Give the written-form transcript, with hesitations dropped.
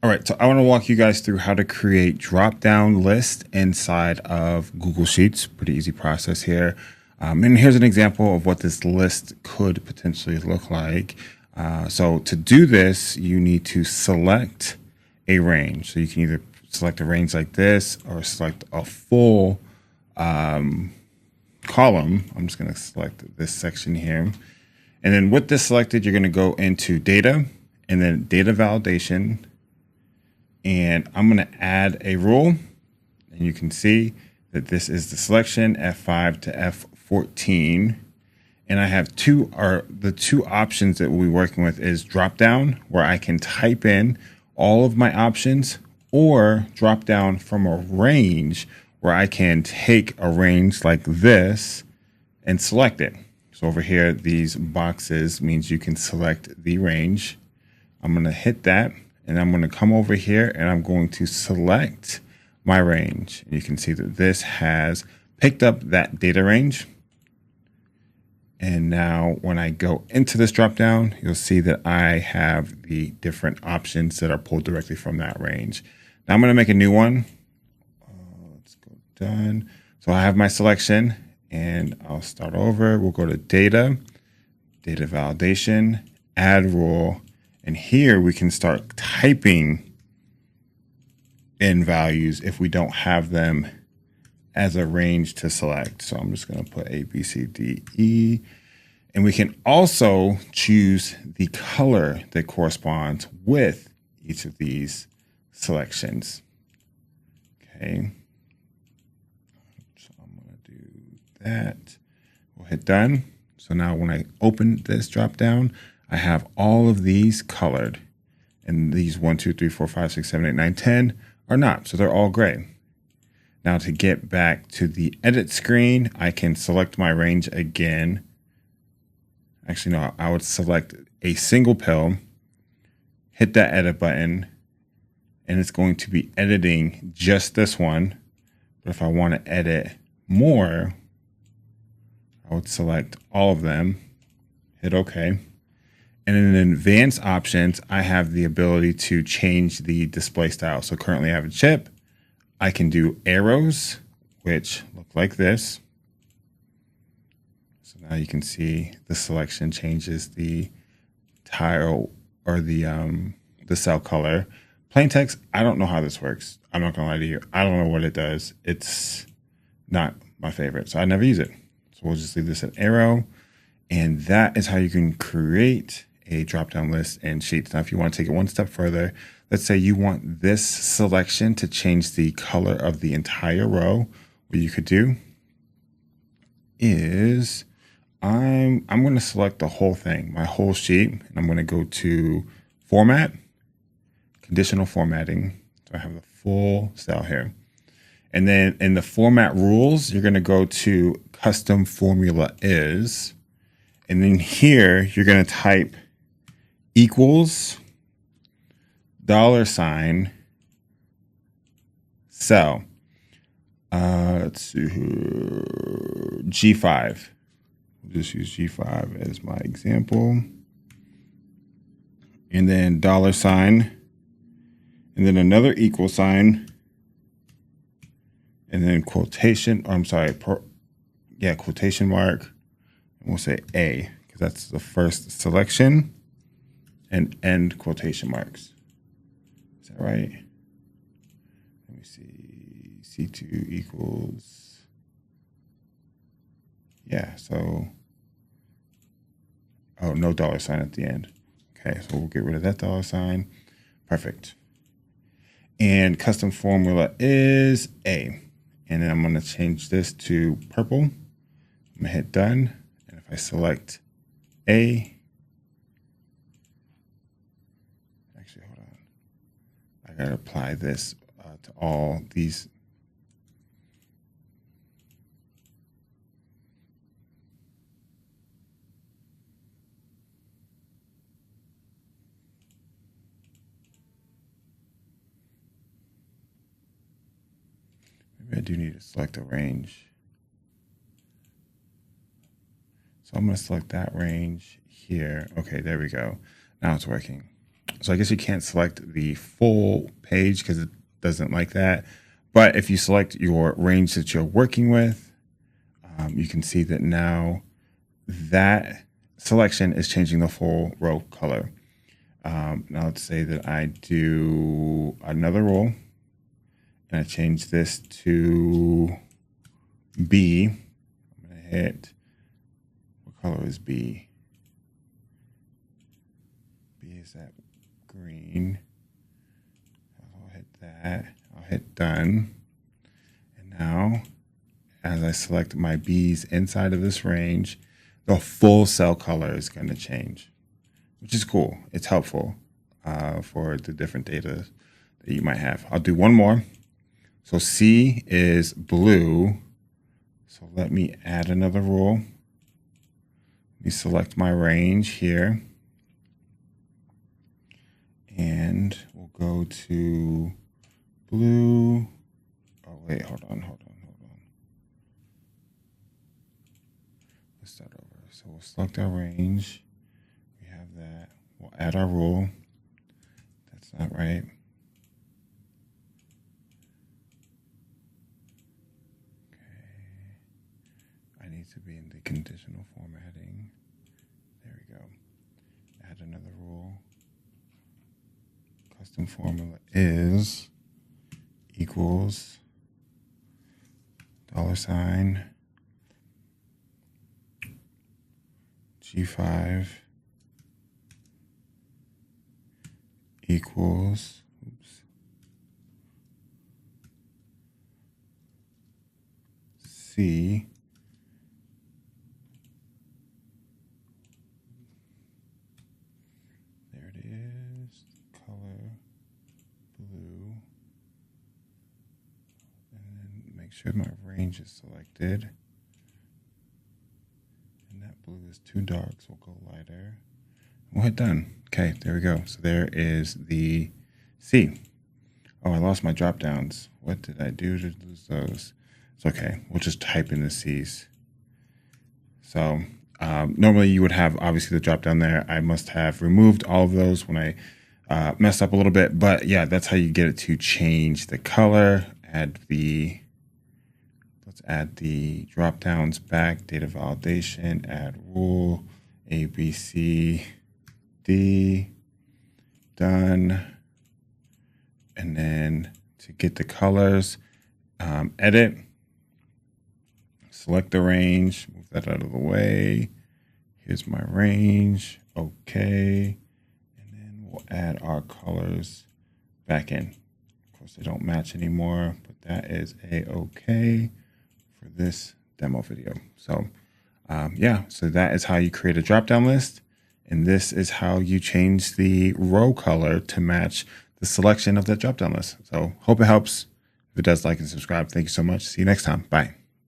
All right, so I want to walk you guys through how to create drop-down lists inside of Google Sheets. Pretty easy process here. And here's an example of what this list could potentially look like. So to do this, you need to select a range. So you can either select a range like this or select a full column. I'm just going to select this section here. And then with this selected, you're going to go into data and then data validation. And I'm going to add a rule, and you can see that this is the selection F5 to F14. And I have the two options that we'll be working with is drop down, where I can type in all of my options, or drop down from a range where I can take a range like this and select it. So over here, these boxes means you can select the range. I'm going to hit that. And I'm going to come over here and I'm going to select my range. And you can see that this has picked up that data range. And now when I go into this drop down, you'll see that I have the different options that are pulled directly from that range. Now I'm going to make a new one. Let's go done. So I have my selection and I'll start over. We'll go to data, data validation, add rule. And here we can start typing in values if we don't have them as a range to select. So I'm just going to put A, B, C, D, E. And we can also choose the color that corresponds with each of these selections. Okay. So I'm going to do that. We'll hit done. So now when I open this drop down, I have all of these colored, and these 1, 2, 3, 4, 5, 6, 7, 8, 9, 10 are not. So they're all gray. Now to get back to the edit screen, I can select my range again. Actually, no, I would select a single pill, hit that edit button, and it's going to be editing just this one. But if I want to edit more, I would select all of them, hit OK. And in advanced options, I have the ability to change the display style. So currently I have a chip. I can do arrows, which look like this. So now you can see the selection changes the tile or the cell color. Plain text, I don't know how this works. I'm not gonna lie to you. I don't know what it does. It's not my favorite, so I never use it. So we'll just leave this at arrow. And that is how you can create a drop-down list in Sheets. Now, if you want to take it one step further, let's say you want this selection to change the color of the entire row. What you could do is I'm going to select the whole thing, my whole sheet, and I'm going to go to Format, Conditional Formatting. So I have the full cell here. And then in the Format Rules, you're going to go to Custom Formula Is. And then here, you're going to type equals $, cell. Let's see here. G5. We'll just use G5 as my example. And then $. And then another equal sign. And then quotation, or I'm sorry, quotation mark. And we'll say A, because that's the first selection. And end quotation marks. Is that right? Let me see. C2 equals. Yeah, so. Oh, no $sign at the end. Okay, so we'll get rid of that $sign. Perfect. And custom formula is A. And then I'm going to change this to purple. I'm going to hit done. And if I select A, actually, hold on. I got to apply this to all these. Maybe I do need to select a range. So I'm going to select that range here. Okay, there we go. Now it's working. So I guess you can't select the full page because it doesn't like that. But if you select your range that you're working with, you can see that now that selection is changing the full row color. Now let's say that I do another row and I change this to B. I'm going to hit, what color is B? B is that green. I'll hit that. I'll hit done. And now, as I select my B's inside of this range, the full cell color is going to change, which is cool. It's helpful for the different data that you might have. I'll do one more. So C is blue. So let me add another rule. Let me select my range here. And we'll go to blue. Oh, wait, hold on. Let's start over. So we'll select our range. We have that. We'll add our rule. That's not right. I need to be in the conditional formatting. There we go. Add another rule. Custom formula is equals $, G5 equals, C there it is, color blue, and then make sure my range is selected, and that blue is too dark, so we'll go lighter. We'll hit done. Okay, there we go. So there is the C. Oh, I lost my drop downs. What did I do to lose those? It's okay. We'll just type in the C's. So normally you would have obviously the drop down there. I must have removed all of those when I messed up a little bit. But yeah, that's how you get it to change the color. Let's add the drop downs back. Data validation, add rule, A, B, C, D, done. And then to get the colors, edit, select the range, move that out of the way. Here's my range, okay. And then we'll add our colors back in. Of course, they don't match anymore, but that is a-okay for this demo video. So yeah, so that is how you create a drop-down list. And this is how you change the row color to match the selection of that drop-down list. So hope it helps. If it does, like and subscribe. Thank you so much. See you next time. Bye.